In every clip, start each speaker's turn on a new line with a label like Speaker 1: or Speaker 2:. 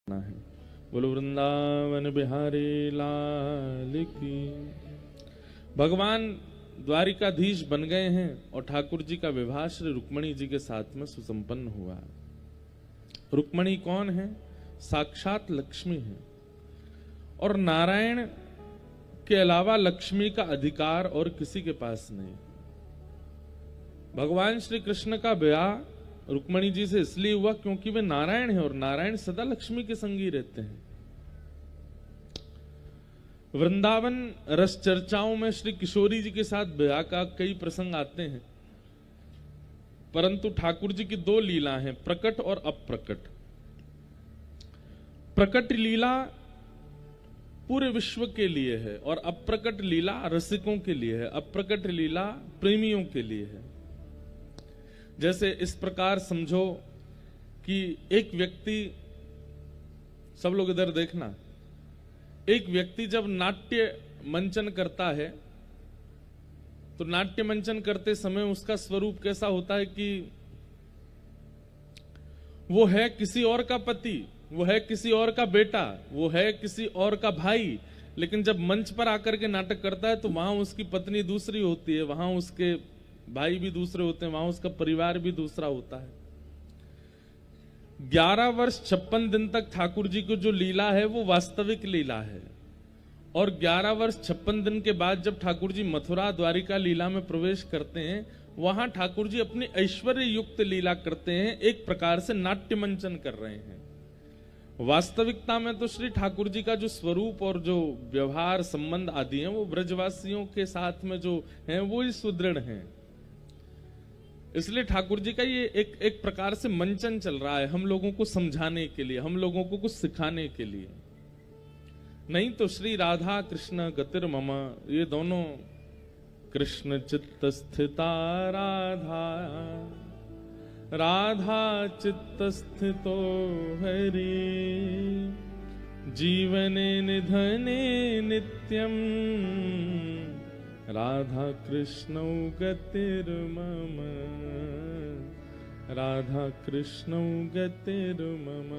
Speaker 1: है। बोलो वृंदावन बिहारी लाल की। भगवान द्वारिकाधीश बन गए हैं और ठाकुर जी का विवाह श्री रुक्मणी जी के साथ में सुसंपन्न हुआ। रुक्मणी कौन है? साक्षात लक्ष्मी है और नारायण के अलावा लक्ष्मी का अधिकार और किसी के पास नहीं। भगवान श्री कृष्ण का विवाह रुक्मणी जी से इसलिए हुआ क्योंकि वे नारायण हैं और नारायण सदा लक्ष्मी के संगी रहते हैं। वृंदावन रस चर्चाओं में श्री किशोरी जी के साथ विवाह का कई प्रसंग आते हैं, परंतु ठाकुर जी की दो लीला हैं, प्रकट और अप्रकट। प्रकट लीला पूरे विश्व के लिए है और अप्रकट लीला रसिकों के लिए है, अप्रकट लीला प्रेमियों के लिए है। जैसे इस प्रकार समझो कि एक व्यक्ति, सब लोग इधर देखना, एक व्यक्ति जब नाट्य मंचन करता है तो नाट्य मंचन करते समय उसका स्वरूप कैसा होता है कि वो है किसी और का पति, वो है किसी और का बेटा, वो है किसी और का भाई, लेकिन जब मंच पर आकर के नाटक करता है तो वहां उसकी पत्नी दूसरी होती है, वहां उसके भाई भी दूसरे होते हैं, वहां उसका परिवार भी दूसरा होता है। 11 वर्ष 56 दिन तक ठाकुर जी को जो लीला है वो वास्तविक लीला है और 11 वर्ष 56 दिन के बाद जब ठाकुर जी मथुरा द्वारिका लीला में प्रवेश करते हैं, वहां ठाकुर जी अपनी ऐश्वर्य युक्त लीला करते हैं, एक प्रकार से नाट्य मंचन कर रहे हैं। वास्तविकता में तो श्री ठाकुर जी का जो स्वरूप और जो व्यवहार संबंध आदि हैं वो ब्रजवासियों के साथ में जो हैं वो ही सुदृढ़ हैं। इसलिए ठाकुर जी का ये एक प्रकार से मंचन चल रहा है, हम लोगों को समझाने के लिए, हम लोगों को कुछ सिखाने के लिए। नहीं तो श्री राधा कृष्ण गतिर मम, ये दोनों कृष्ण चित्त स्थिता राधा, राधा चित्त स्थितो हरि, जीवने निधने नित्यम, राधा कृष्णौ गतिर्मम, राधा कृष्णौ गतिर्मम।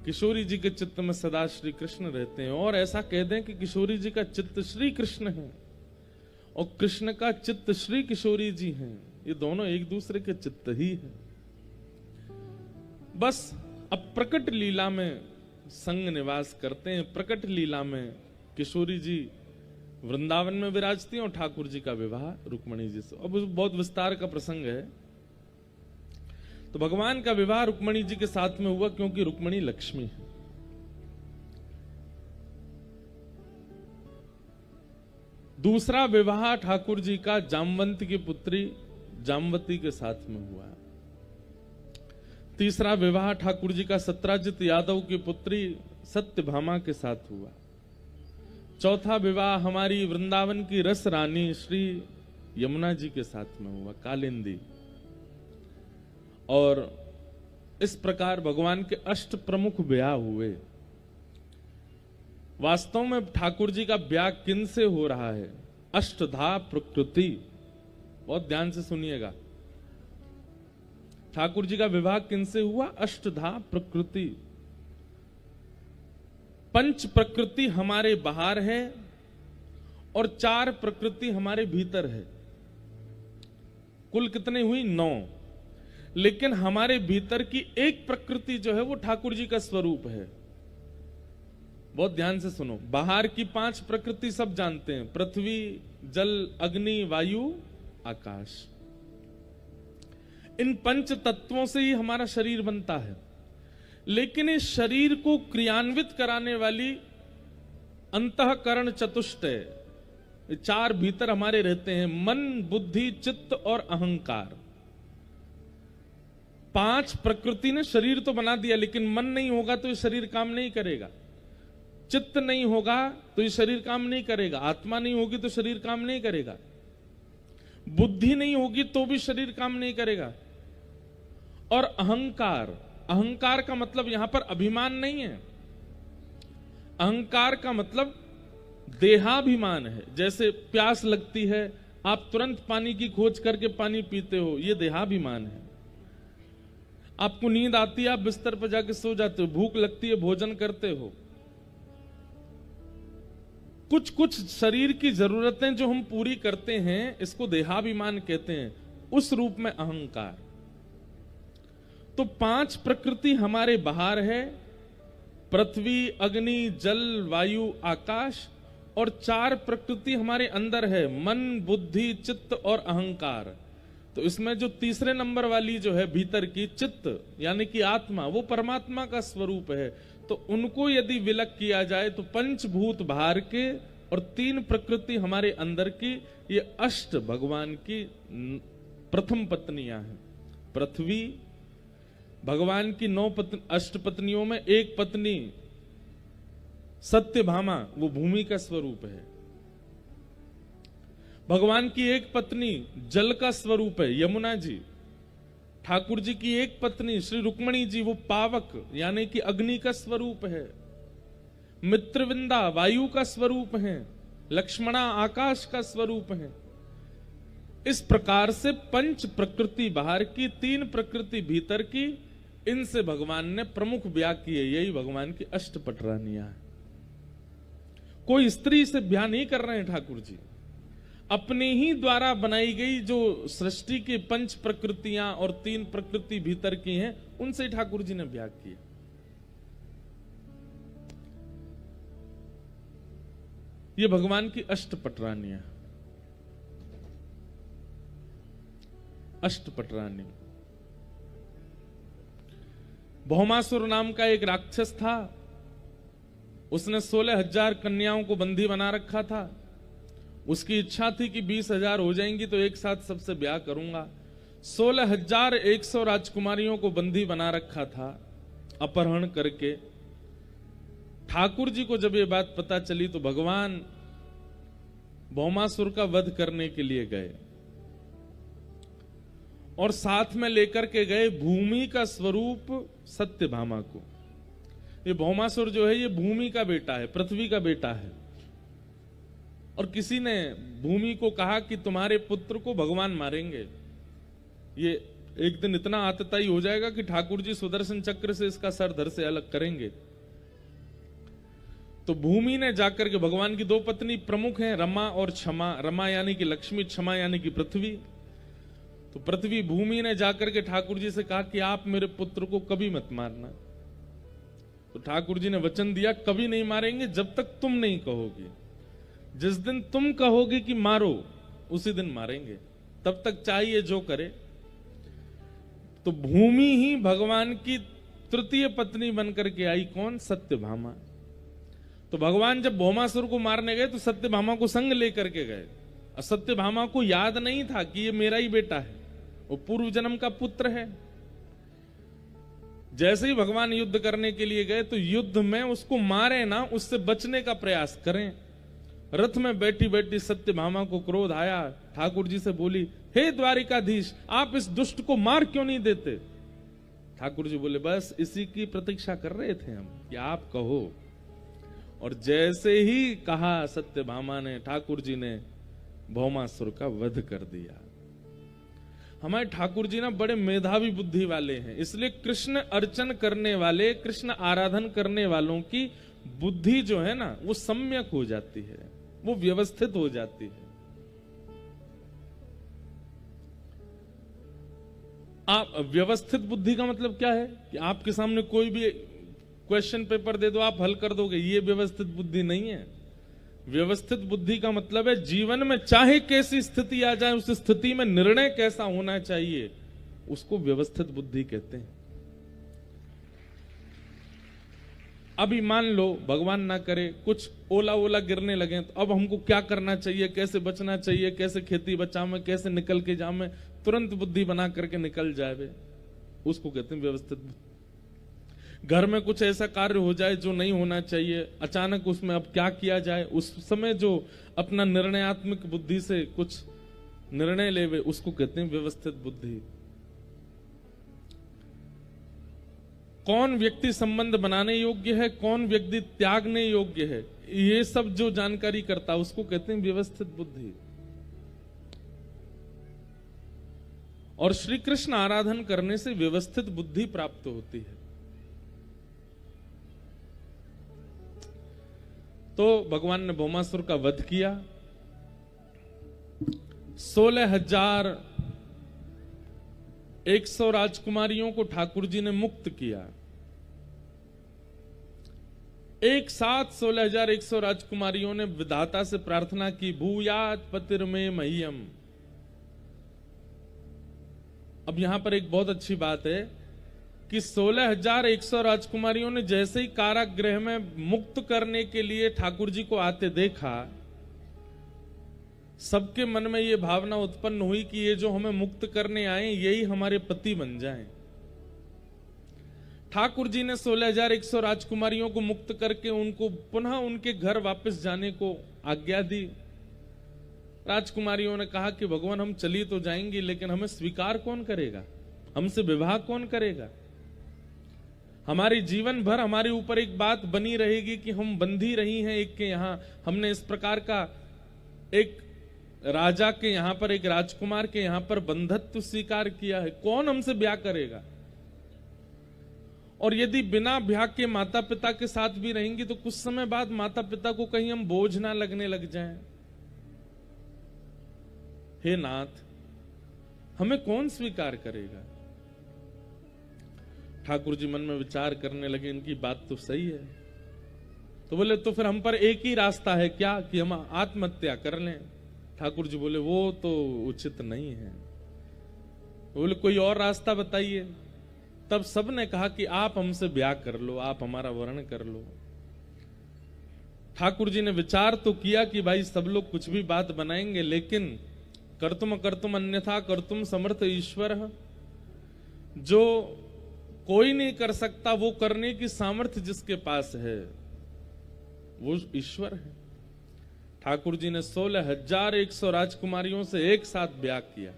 Speaker 1: किशोरी जी के चित्त में सदा श्री कृष्ण रहते हैं और ऐसा कह दें कि किशोरी जी का चित्त श्री कृष्ण है और कृष्ण का चित्त श्री किशोरी जी हैं। ये दोनों एक दूसरे के चित्त ही हैं। बस अब प्रकट लीला में संग निवास करते हैं। प्रकट लीला में किशोरी जी वृंदावन में विराजती हैं और ठाकुर जी का विवाह रुक्मणी जी से। अब बहुत विस्तार का प्रसंग है। तो भगवान का विवाह रुक्मणी जी के साथ में हुआ क्योंकि रुक्मणी लक्ष्मी है। दूसरा विवाह ठाकुर जी का जामवंत की पुत्री जामवती के साथ में हुआ। तीसरा विवाह ठाकुर जी का सत्राजित यादव की पुत्री सत्यभामा के साथ हुआ। चौथा विवाह हमारी वृंदावन की रस रानी श्री यमुना जी के साथ में हुआ, कालिंदी। और इस प्रकार भगवान के अष्ट प्रमुख ब्याह हुए। वास्तव में ठाकुर जी का ब्याह किन से हो रहा है? अष्टधा प्रकृति। बहुत ध्यान से सुनिएगा, ठाकुर जी का विवाह किन से हुआ? अष्टधा प्रकृति। पंच प्रकृति हमारे बाहर है और 4 प्रकृति हमारे भीतर है। कुल कितने हुई? 9। लेकिन हमारे भीतर की एक प्रकृति जो है वो ठाकुर जी का स्वरूप है। बहुत ध्यान से सुनो। बाहर की 5 प्रकृति सब जानते हैं, पृथ्वी, जल, अग्नि, वायु, आकाश। इन पंच तत्वों से ही हमारा शरीर बनता है। लेकिन इस शरीर को क्रियान्वित कराने वाली अंतःकरण चतुष्टय, 4 भीतर हमारे रहते हैं, मन, बुद्धि, चित्त और अहंकार। 5 प्रकृति ने शरीर तो बना दिया, लेकिन मन नहीं होगा तो ये शरीर काम नहीं करेगा, चित्त नहीं होगा तो ये शरीर काम नहीं करेगा, आत्मा नहीं होगी तो शरीर काम नहीं करेगा, बुद्धि नहीं होगी तो भी शरीर काम नहीं करेगा। और अहंकार, अहंकार का मतलब यहां पर अभिमान नहीं है, अहंकार का मतलब देहाभिमान है। जैसे प्यास लगती है, आप तुरंत पानी की खोज करके पानी पीते हो, यह देहाभिमान है। आपको नींद आती है, आप बिस्तर पर जाके सो जाते हो, भूख लगती है, भोजन करते हो। कुछ कुछ शरीर की जरूरतें जो हम पूरी करते हैं, इसको देहाभिमान कहते हैं, उस रूप में अहंकार। तो 5 प्रकृति हमारे बाहर है, पृथ्वी, अग्नि, जल, वायु, आकाश, और 4 प्रकृति हमारे अंदर है, मन, बुद्धि, चित्त और अहंकार। तो इसमें जो तीसरे नंबर वाली जो है भीतर की चित्त यानी कि आत्मा, वो परमात्मा का स्वरूप है। तो उनको यदि विलग किया जाए तो पंचभूत बाहर के और 3 प्रकृति हमारे अंदर की, ये अष्ट भगवान की प्रथम पत्नियां हैं। पृथ्वी, भगवान की 9 अष्ट पत्नियों में एक पत्नी सत्यभामा, वो भूमि का स्वरूप है। भगवान की एक पत्नी जल का स्वरूप है, यमुना जी। ठाकुर जी की एक पत्नी श्री रुक्मणी जी, वो पावक यानी कि अग्नि का स्वरूप है। मित्रविंदा वायु का स्वरूप है, लक्ष्मणा आकाश का स्वरूप है। इस प्रकार से 5 प्रकृति बाहर की, 3 प्रकृति भीतर की, इनसे भगवान ने प्रमुख ब्याह किए। यही भगवान की अष्टपटरानियां है। कोई स्त्री से ब्याह नहीं कर रहे हैं ठाकुर जी, अपने ही द्वारा बनाई गई जो सृष्टि की 5 प्रकृतियां और 3 प्रकृति भीतर की हैं, उनसे ठाकुर जी ने ब्याह किया। ये भगवान की अष्टपटरानियां, अष्टपटरानी। भौमासुर नाम का एक राक्षस था, उसने 16,000 कन्याओं को बंदी बना रखा था। उसकी इच्छा थी कि 20,000 हो जाएंगी तो एक साथ सबसे ब्याह करूंगा। 16,100 राजकुमारियों को बंदी बना रखा था अपहरण करके। ठाकुर जी को जब ये बात पता चली तो भगवान भौमासुर का वध करने के लिए गए और साथ में लेकर के गए भूमि का स्वरूप सत्यभामा को। ये भौमासुर जो है ये भूमि का बेटा है, पृथ्वी का बेटा है। और किसी ने भूमि को कहा कि तुम्हारे पुत्र को भगवान मारेंगे, ये एक दिन इतना आतताई हो जाएगा कि ठाकुर जी सुदर्शन चक्र से इसका सर धड़ से अलग करेंगे। तो भूमि ने जाकर के, भगवान की 2 पत्नी प्रमुख हैं, रमा और क्षमा। रमा यानी कि लक्ष्मी, क्षमा यानी कि पृथ्वी। तो पृथ्वी भूमि ने जाकर के ठाकुर जी से कहा कि आप मेरे पुत्र को कभी मत मारना। तो ठाकुर जी ने वचन दिया, कभी नहीं मारेंगे जब तक तुम नहीं कहोगे। जिस दिन तुम कहोगे कि मारो, उसी दिन मारेंगे, तब तक चाहिए जो करे। तो भूमि ही भगवान की तृतीय पत्नी बनकर के आई। कौन? सत्यभामा। तो भगवान जब भौमासुर को मारने गए तो सत्यभामा को संग लेकर के गए। और सत्यभामा को याद नहीं था कि ये मेरा ही बेटा है, वो पूर्व जन्म का पुत्र है। जैसे ही भगवान युद्ध करने के लिए गए तो युद्ध में उसको मारे ना, उससे बचने का प्रयास करें। रथ में बैठी बैठी सत्यभामा को क्रोध आया, ठाकुर जी से बोली, हे द्वारिकाधीश, आप इस दुष्ट को मार क्यों नहीं देते? ठाकुर जी बोले, बस इसी की प्रतीक्षा कर रहे थे हम कि आप कहो। और जैसे ही कहा सत्यभामा ने, ठाकुर जी ने भौमासुर का वध कर दिया। हमारे ठाकुर जी ना बड़े मेधावी बुद्धि वाले हैं, इसलिए कृष्ण अर्चन करने वाले, कृष्ण आराधन करने वालों की बुद्धि जो है ना वो सम्यक हो जाती है, वो व्यवस्थित हो जाती है। आप व्यवस्थित बुद्धि का मतलब क्या है कि आपके सामने कोई भी क्वेश्चन पेपर दे दो, आप हल कर दोगे, ये व्यवस्थित बुद्धि नहीं है। व्यवस्थित बुद्धि का मतलब है जीवन में चाहे कैसी स्थिति आ जाए, उस स्थिति में निर्णय कैसा होना चाहिए, उसको व्यवस्थित बुद्धि कहते हैं। अभी मान लो भगवान ना करे कुछ ओला ओला गिरने लगे, तो अब हमको क्या करना चाहिए, कैसे बचना चाहिए, कैसे खेती बचावे, कैसे निकल के जावे, तुरंत बुद्धि बना करके निकल जाए, उसको कहते हैं व्यवस्थित बुद्धि। घर में कुछ ऐसा कार्य हो जाए जो नहीं होना चाहिए, अचानक उसमें अब क्या किया जाए, उस समय जो अपना निर्णयात्मक बुद्धि से कुछ निर्णय लेवे, उसको कहते हैं व्यवस्थित बुद्धि। कौन व्यक्ति संबंध बनाने योग्य है, कौन व्यक्ति त्यागने योग्य है, ये सब जो जानकारी करता है उसको कहते हैं व्यवस्थित बुद्धि। और श्री कृष्ण आराधन करने से व्यवस्थित बुद्धि प्राप्त होती है। तो भगवान ने भौमासुर का वध किया, 16,100 राजकुमारियों को ठाकुर जी ने मुक्त किया। एक साथ 16,100 राजकुमारियों ने विधाता से प्रार्थना की, भूयात पतिर्मे मह्यम। अब यहां पर एक बहुत अच्छी बात है कि 16,100 राजकुमारियों ने जैसे ही कारागृह में मुक्त करने के लिए ठाकुर जी को आते देखा, सबके मन में यह भावना उत्पन्न हुई कि ये जो हमें मुक्त करने आए यही हमारे पति बन जाएं। ठाकुर जी ने 16,100 राजकुमारियों को मुक्त करके उनको पुनः उनके घर वापस जाने को आज्ञा दी। राजकुमारियों ने कहा कि भगवान हम चली तो जाएंगी, लेकिन हमें स्वीकार कौन करेगा, हमसे विवाह कौन करेगा। हमारी जीवन भर हमारे ऊपर एक बात बनी रहेगी कि हम बंधी रही हैं एक के यहां, हमने इस प्रकार का एक राजा के यहां पर, एक राजकुमार के यहां पर बंधत्व स्वीकार किया है, कौन हमसे ब्याह करेगा। और यदि बिना ब्याह के माता पिता के साथ भी रहेंगी तो कुछ समय बाद माता पिता को कहीं हम बोझ ना लगने लग जाएं। हे नाथ, हमें कौन स्वीकार करेगा। ठाकुर जी मन में विचार करने लगे, इनकी बात तो सही है। तो बोले तो फिर हम पर एक ही रास्ता है क्या, कि हम आत्महत्या कर लें। ठाकुर जी बोले वो तो उचित नहीं है। बोले कोई और रास्ता बताइए। तब सबने कहा कि आप हमसे ब्याह कर लो, आप हमारा वर्ण कर लो। ठाकुर जी ने विचार तो किया कि भाई सब लोग कुछ भी बात बनाएंगे, लेकिन कर्तुम कर्तुम अन्यथा कर्तुम समर्थ ईश्वर। जो कोई नहीं कर सकता वो करने की सामर्थ्य जिसके पास है वो ईश्वर है। ठाकुर जी ने 16,100 राजकुमारियों से एक साथ ब्याह किया।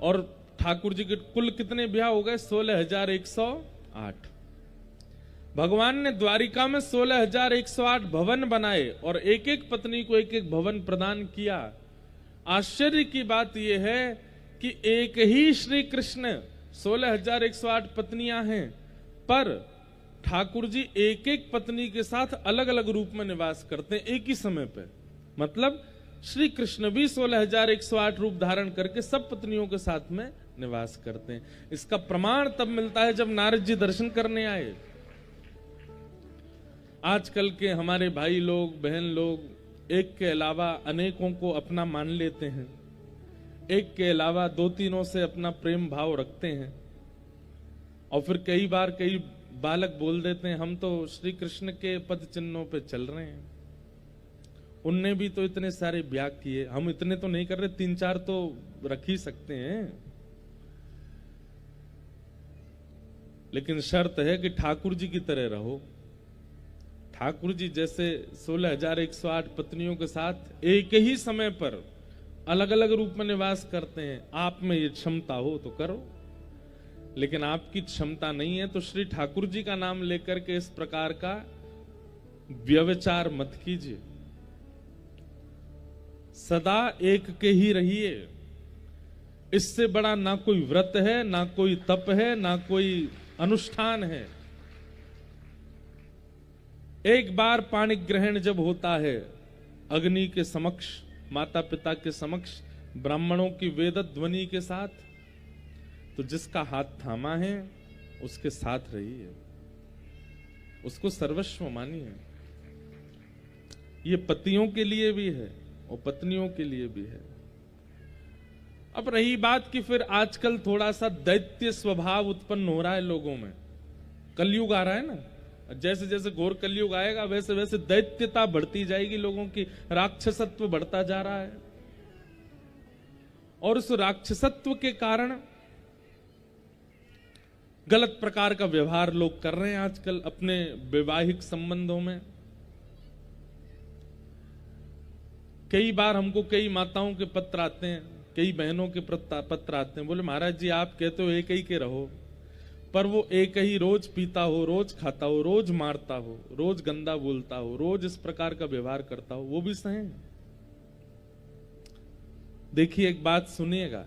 Speaker 1: और ठाकुर जी के कुल कितने ब्याह हो गए? 16,108। भगवान ने द्वारिका में 16,108 भवन बनाए और एक एक पत्नी को एक एक भवन प्रदान किया। आश्चर्य की बात यह है कि एक ही श्री कृष्ण, 16,108 पत्नियां हैं, पर ठाकुर जी एक एक पत्नी के साथ अलग अलग रूप में निवास करते हैं एक ही समय पे। मतलब श्री कृष्ण भी 16,108 रूप धारण करके सब पत्नियों के साथ में निवास करते हैं। इसका प्रमाण तब मिलता है जब नारद जी दर्शन करने आए। आजकल के हमारे भाई लोग, बहन लोग एक के अलावा अनेकों को अपना मान लेते हैं, एक के अलावा दो तीनों से अपना प्रेम भाव रखते हैं, और फिर कई बार कई बालक बोल देते हैं हम तो श्री कृष्ण के पद चिन्हों पे चल रहे हैं, उनने भी तो इतने सारे ब्याह किए, हम इतने तो नहीं कर रहे, 3-4 तो रख ही सकते हैं। लेकिन शर्त है कि ठाकुर जी की तरह रहो। ठाकुर जी जैसे 16,108 पत्नियों के साथ एक ही समय पर अलग अलग रूप में निवास करते हैं, आप में ये क्षमता हो तो करो, लेकिन आपकी क्षमता नहीं है तो श्री ठाकुर जी का नाम लेकर के इस प्रकार का व्यभिचार मत कीजिए। सदा एक के ही रहिए। इससे बड़ा ना कोई व्रत है, ना कोई तप है, ना कोई अनुष्ठान है। एक बार पाणी ग्रहण जब होता है अग्नि के समक्ष, माता पिता के समक्ष, ब्राह्मणों की वेद ध्वनि के साथ, तो जिसका हाथ थामा है उसके साथ रहिए, उसको सर्वस्व मानिए। ये पतियों के लिए भी है और पत्नियों के लिए भी है। अब रही बात कि फिर आजकल थोड़ा सा दैत्य स्वभाव उत्पन्न हो रहा है लोगों में, कलयुग आ रहा है ना, जैसे जैसे घोर कलयुग आएगा वैसे वैसे दैत्यता बढ़ती जाएगी, लोगों की राक्षसत्व बढ़ता जा रहा है, और उस राक्षसत्व के कारण गलत प्रकार का व्यवहार लोग कर रहे हैं आजकल अपने वैवाहिक संबंधों में। कई बार हमको कई माताओं के पत्र आते हैं, कई बहनों के पत्र आते हैं, बोले महाराज जी आप कहते हो एक ही के रहो, पर वो एक ही रोज पीता हो, रोज खाता हो, रोज मारता हो, रोज गंदा बोलता हो, रोज इस प्रकार का व्यवहार करता हो, वो भी सहे। देखिए एक बात सुनिएगा,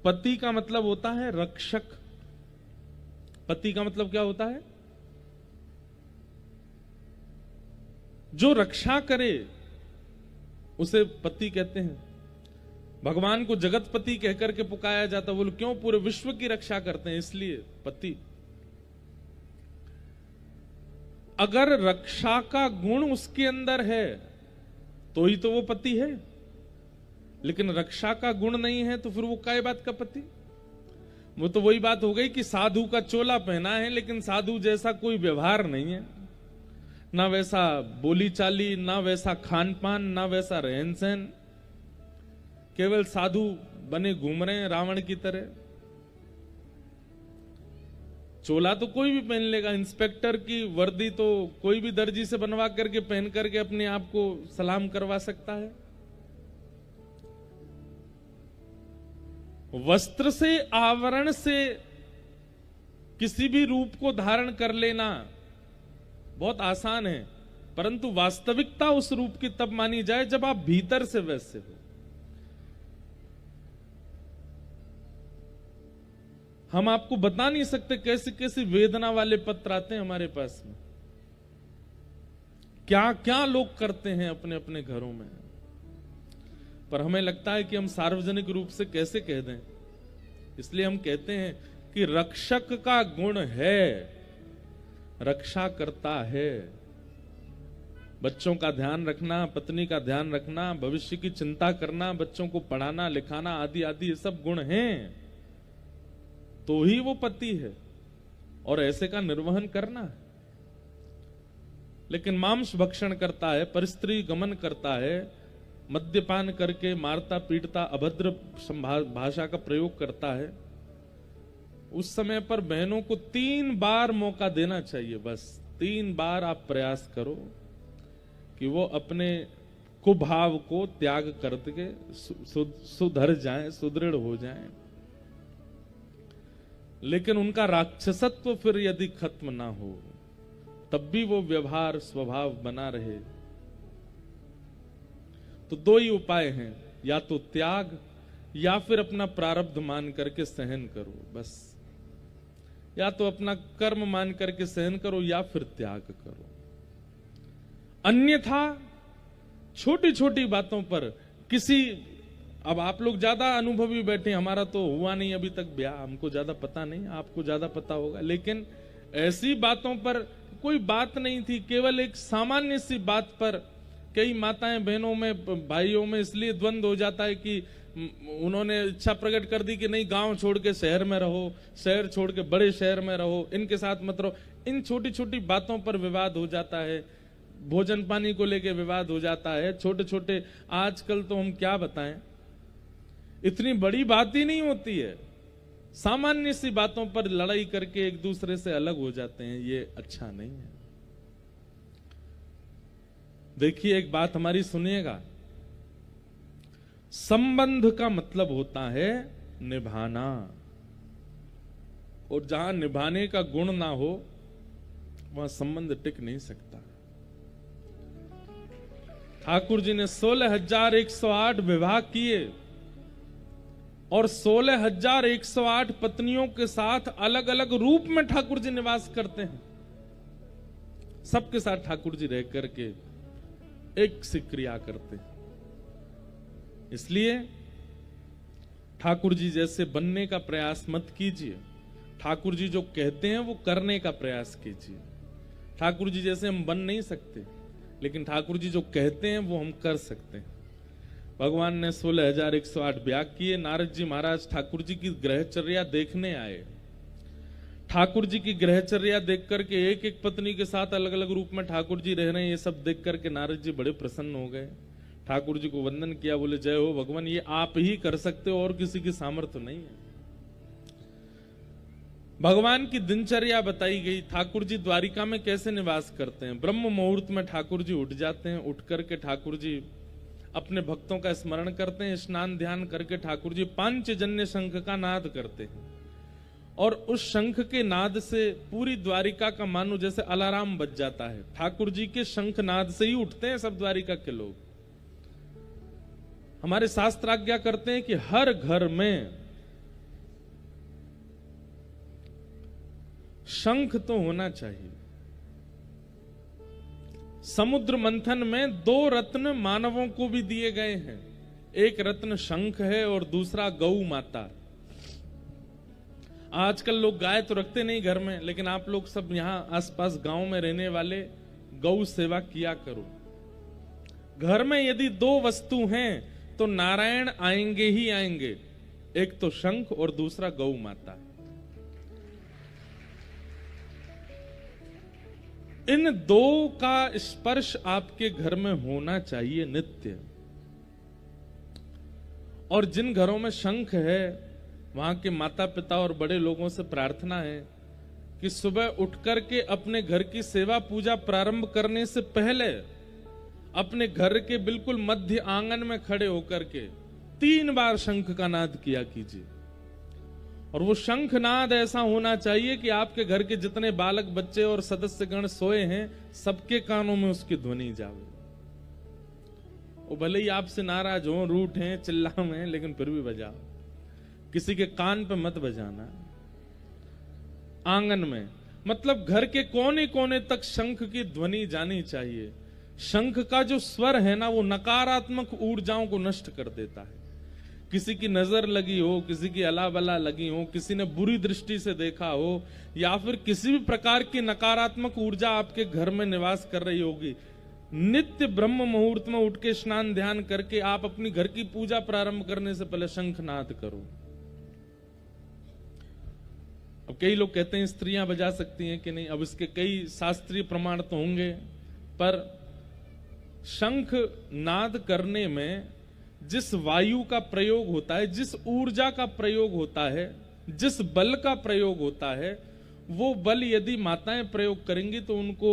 Speaker 1: पति का मतलब होता है रक्षक। पति का मतलब क्या होता है? जो रक्षा करे उसे पति कहते हैं। भगवान को जगतपति कहकर के पुकारा जाता, बोलो क्यों? पूरे विश्व की रक्षा करते हैं, इसलिए पति। अगर रक्षा का गुण उसके अंदर है तो ही तो वो पति है, लेकिन रक्षा का गुण नहीं है तो फिर वो काय बात का पति? वो तो वही बात हो गई कि साधु का चोला पहना है लेकिन साधु जैसा कोई व्यवहार नहीं है, ना वैसा बोली चाली, ना वैसा खान पान, ना वैसा रहन सहन, केवल साधु बने घूम रहे हैं रावण की तरह। चोला तो कोई भी पहन लेगा, इंस्पेक्टर की वर्दी तो कोई भी दर्जी से बनवा करके पहन करके अपने आप को सलाम करवा सकता है। वस्त्र से, आवरण से किसी भी रूप को धारण कर लेना बहुत आसान है, परंतु वास्तविकता उस रूप की तब मानी जाए जब आप भीतर से वैसे हो। हम आपको बता नहीं सकते कैसी कैसी वेदना वाले पत्र आते हैं हमारे पास में, क्या क्या लोग करते हैं अपने अपने घरों में, पर हमें लगता है कि हम सार्वजनिक रूप से कैसे कह दें। इसलिए हम कहते हैं कि रक्षक का गुण है, रक्षा करता है। बच्चों का ध्यान रखना, पत्नी का ध्यान रखना, भविष्य की चिंता करना, बच्चों को पढ़ाना लिखाना आदि आदि, ये सब गुण हैं तो ही वो पति है, और ऐसे का निर्वहन करना है। लेकिन मांस भक्षण करता है, परस्त्री गमन करता है, मद्यपान करके मारता पीटता अभद्र भाषा का प्रयोग करता है, उस समय पर बहनों को 3 बार मौका देना चाहिए। बस 3 बार आप प्रयास करो कि वो अपने कुभाव को त्याग करके सुधर जाएं, सुदृढ़ हो जाएं। लेकिन उनका राक्षसत्व फिर यदि खत्म ना हो तब भी वो व्यवहार स्वभाव बना रहे, तो 2 ही उपाय हैं, या तो त्याग या फिर अपना प्रारब्ध मान करके सहन करो। बस या तो अपना कर्म मान करके सहन करो या फिर त्याग करो। अन्यथा छोटी छोटी बातों पर किसी, अब आप लोग ज्यादा अनुभवी बैठे, हमारा तो हुआ नहीं अभी तक ब्याह, हमको ज्यादा पता नहीं, आपको ज्यादा पता होगा, लेकिन ऐसी बातों पर कोई बात नहीं थी, केवल एक सामान्य सी बात पर कई माताएं बहनों में, भाइयों में इसलिए द्वंद हो जाता है कि उन्होंने इच्छा प्रकट कर दी कि नहीं गांव छोड़ के शहर में रहो, शहर छोड़ के बड़े शहर में रहो, इनके साथ मत रहो। इन छोटी छोटी बातों पर विवाद हो जाता है, भोजन पानी को लेके विवाद हो जाता है, छोटे छोटे, आजकल तो हम क्या बताएं, इतनी बड़ी बात ही नहीं होती है, सामान्य सी बातों पर लड़ाई करके एक दूसरे से अलग हो जाते हैं, ये अच्छा नहीं है। देखिए एक बात हमारी सुनिएगा, संबंध का मतलब होता है निभाना, और जहां निभाने का गुण ना हो वहां संबंध टिक नहीं सकता। ठाकुर जी ने 16,108 विवाह किए और 16,108 पत्नियों के साथ अलग अलग रूप में ठाकुर जी निवास करते हैं। सबके साथ ठाकुर जी रह करके एक सी क्रिया करते हैं। इसलिए ठाकुर जी जैसे बनने का प्रयास मत कीजिए, ठाकुर जी जो कहते हैं वो करने का प्रयास कीजिए। ठाकुर जी जैसे हम बन नहीं सकते, लेकिन ठाकुर जी जो कहते हैं वो हम कर सकते हैं। भगवान ने 16,108 ब्याह किए। नारद जी महाराज ठाकुर जी की ग्रहचर्या देखने आए। ठाकुर जी की ग्रहचर्या देख करके एक एक पत्नी के साथ अलग अलग रूप में ठाकुर जी रह रहे हैं, ये सब देख करके नारद जी बड़े प्रसन्न हो गए। ठाकुर जी को वंदन किया, बोले जय हो भगवान, ये आप ही कर सकते हो और किसी की सामर्थ्य नहीं है। भगवान की दिनचर्या बताई गई, ठाकुर जी द्वारिका में कैसे निवास करते हैं। ब्रह्म मुहूर्त में ठाकुर जी उठ जाते हैं, उठ करके ठाकुर जी अपने भक्तों का स्मरण करते हैं, स्नान ध्यान करके ठाकुर जी पांचजन्य शंख का नाद करते हैं, और उस शंख के नाद से पूरी द्वारिका का मानो जैसे अलार्म बज जाता है। ठाकुर जी के शंख नाद से ही उठते हैं सब द्वारिका के लोग। हमारे शास्त्र आज्ञा करते हैं कि हर घर में शंख तो होना चाहिए। समुद्र मंथन में 2 रत्न मानवों को भी दिए गए हैं। एक रत्न शंख है और दूसरा गौ माता। आजकल लोग गाय तो रखते नहीं घर में, लेकिन आप लोग सब यहां आसपास गांव में रहने वाले गौ सेवा किया करो। घर में यदि 2 वस्तु हैं तो नारायण आएंगे ही आएंगे, एक तो शंख और दूसरा गौ माता। इन 2 का स्पर्श आपके घर में होना चाहिए नित्य। और जिन घरों में शंख है वहां के माता पिता और बड़े लोगों से प्रार्थना है कि सुबह उठ करके अपने घर की सेवा पूजा प्रारंभ करने से पहले अपने घर के बिल्कुल मध्य आंगन में खड़े होकर के 3 बार शंख का नाद किया कीजिए। और वो शंख नाद ऐसा होना चाहिए कि आपके घर के जितने बालक बच्चे और सदस्यगण सोए हैं सबके कानों में उसकी ध्वनि जावे। वो भले ही आपसे नाराज हो, रूठ हैं, चिल्लाएं, लेकिन फिर भी बजाओ। किसी के कान पे मत बजाना। आंगन में मतलब घर के कोने कोने तक शंख की ध्वनि जानी चाहिए। शंख का जो स्वर है ना, वो नकारात्मक ऊर्जाओं को नष्ट कर देता है। किसी की नजर लगी हो, किसी की अला बला लगी हो, किसी ने बुरी दृष्टि से देखा हो, या फिर किसी भी प्रकार की नकारात्मक ऊर्जा आपके घर में निवास कर रही होगी, नित्य ब्रह्म मुहूर्त में उठ के स्नान ध्यान करके आप अपनी घर की पूजा प्रारंभ करने से पहले शंखनाद करो। अब कई लोग कहते हैं स्त्रियां बजा सकती हैं कि नहीं, अब इसके कई शास्त्रीय प्रमाण तो होंगे, पर शंख नाद करने में जिस वायु का प्रयोग होता है, जिस ऊर्जा का प्रयोग होता है, जिस बल का प्रयोग होता है, वो बल यदि माताएं प्रयोग करेंगी तो उनको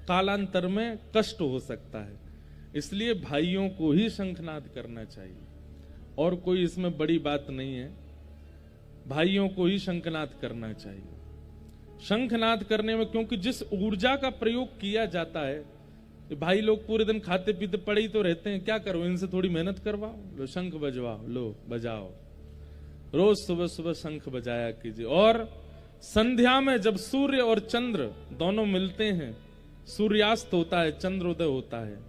Speaker 1: कालांतर में कष्ट हो सकता है। इसलिए भाइयों को ही शंखनाद करना चाहिए, और कोई इसमें बड़ी बात नहीं है। भाइयों को ही शंखनाद करना चाहिए। शंखनाद करने में क्योंकि जिस ऊर्जा का प्रयोग किया जाता है, भाई लोग पूरे दिन खाते पीते पड़े ही तो रहते हैं, क्या करो, इनसे थोड़ी मेहनत करवाओ, लो शंख बजवाओ, लो बजाओ। रोज सुबह सुबह शंख बजाया कीजिए। और संध्या में जब सूर्य और चंद्र दोनों मिलते हैं, सूर्यास्त होता है, चंद्रोदय होता है,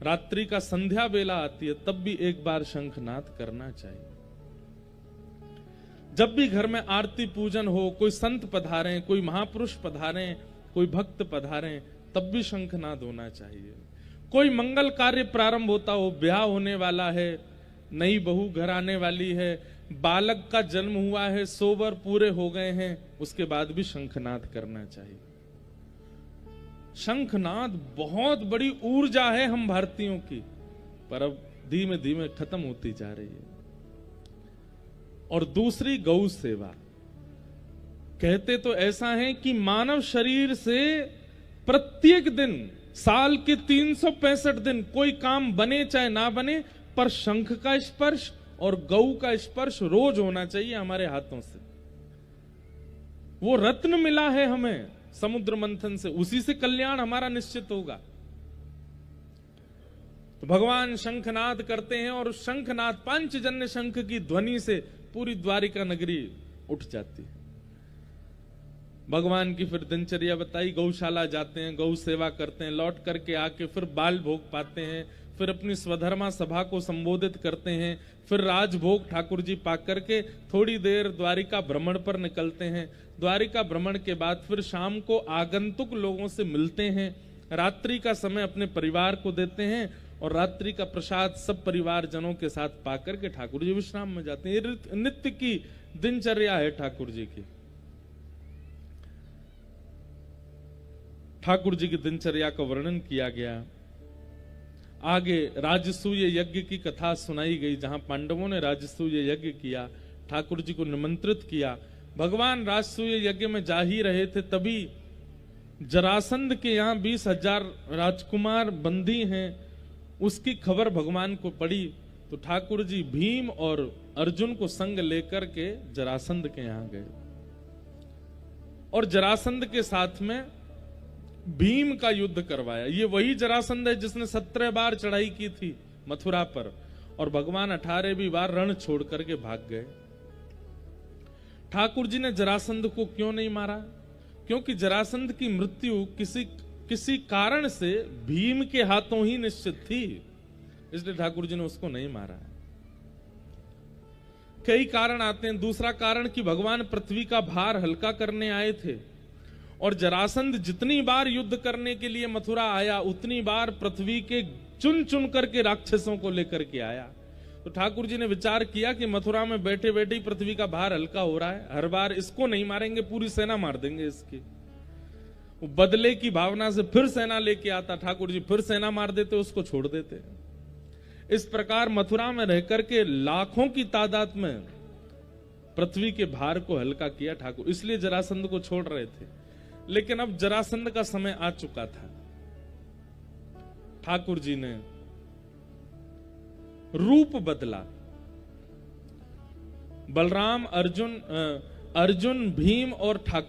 Speaker 1: रात्रि का संध्या बेला आती है, तब भी एक बार शंखनाद करना चाहिए। जब भी घर में आरती पूजन हो, कोई संत पधारें, कोई महापुरुष पधारें, कोई भक्त पधारें, तब भी शंखनाद होना चाहिए। कोई मंगल कार्य प्रारंभ होता हो, ब्याह होने वाला है, नई बहू घर आने वाली है, बालक का जन्म हुआ है, 100 वर पूरे हो गए हैं, उसके बाद भी शंखनाद करना चाहिए। शंखनाद बहुत बड़ी ऊर्जा है हम भारतीयों की, पर अब धीमे धीमे खत्म होती जा रही है। और दूसरी गौ सेवा। कहते तो ऐसा है कि मानव शरीर से प्रत्येक दिन, साल के 365 दिन कोई काम बने चाहे ना बने, पर शंख का स्पर्श और गौ का स्पर्श रोज होना चाहिए हमारे हाथों से। वो रत्न मिला है हमें समुद्र मंथन से, उसी से कल्याण हमारा निश्चित होगा। तो भगवान शंखनाद करते हैं, और शंखनाद पांचजन्य शंख की ध्वनि से पूरी द्वारिका नगरी उठ जाती है। भगवान की फिर दिनचर्या बताई, गौशाला जाते हैं, गौ सेवा करते हैं, लौट करके आके फिर बाल भोग पाते हैं, फिर अपनी स्वधर्मा सभा को संबोधित करते हैं, फिर राजभोग ठाकुर जी पा करके थोड़ी देर द्वारिका भ्रमण पर निकलते हैं। द्वारिका भ्रमण के बाद फिर शाम को आगंतुक लोगों से मिलते हैं, रात्रि का समय अपने परिवार को देते हैं, और रात्रि का प्रसाद सब परिवार जनों के साथ पाकर के ठाकुर जी विश्राम में जाते हैं। ये नित्य की दिनचर्या है ठाकुर जी की। ठाकुर जी की दिनचर्या का वर्णन किया गया। आगे राजसूय यज्ञ की कथा सुनाई गई, जहां पांडवों ने राजसूय यज्ञ किया, ठाकुर जी को निमंत्रित किया। भगवान राजसूय यज्ञ में जा ही रहे थे, तभी जरासंध के यहाँ 20,000 राजकुमार बंदी हैं, उसकी खबर भगवान को पड़ी। तो ठाकुर जी भीम और अर्जुन को संग लेकर के जरासंध के यहाँ गए, और जरासंध के साथ में भीम का युद्ध करवाया। ये वही जरासंध है जिसने 17 बार चढ़ाई की थी मथुरा पर, और भगवान 18वीं बार रण छोड़ करके भाग गए। ठाकुर जी ने जरासंध को क्यों नहीं मारा? क्योंकि जरासंध की मृत्यु किसी कारण से भीम के हाथों ही निश्चित थी, इसलिए ठाकुर जी ने उसको नहीं मारा। कई कारण आते हैं। दूसरा कारण कि भगवान पृथ्वी का भार हल्का करने आए थे, और जरासंध जितनी बार युद्ध करने के लिए मथुरा आया उतनी बार पृथ्वी के चुन चुन करके राक्षसों को लेकर के आया। तो ठाकुर जी ने विचार किया कि मथुरा में बैठे बैठे ही पृथ्वी का भार हल्का हो रहा है, हर बार इसको नहीं मारेंगे, पूरी सेना मार देंगे इसकी। वो बदले की भावना से फिर सेना लेके आता, ठाकुर जी फिर सेना मार देते, उसको छोड़ देते। इस प्रकार मथुरा में रह करके लाखों की तादाद में पृथ्वी के भार को हल्का किया ठाकुर, इसलिए जरासंध को छोड़ रहे थे। लेकिन अब जरासंध का समय आ चुका था। ठाकुर जी ने रूप बदला। बलराम, अर्जुन, भीम और ठाकुर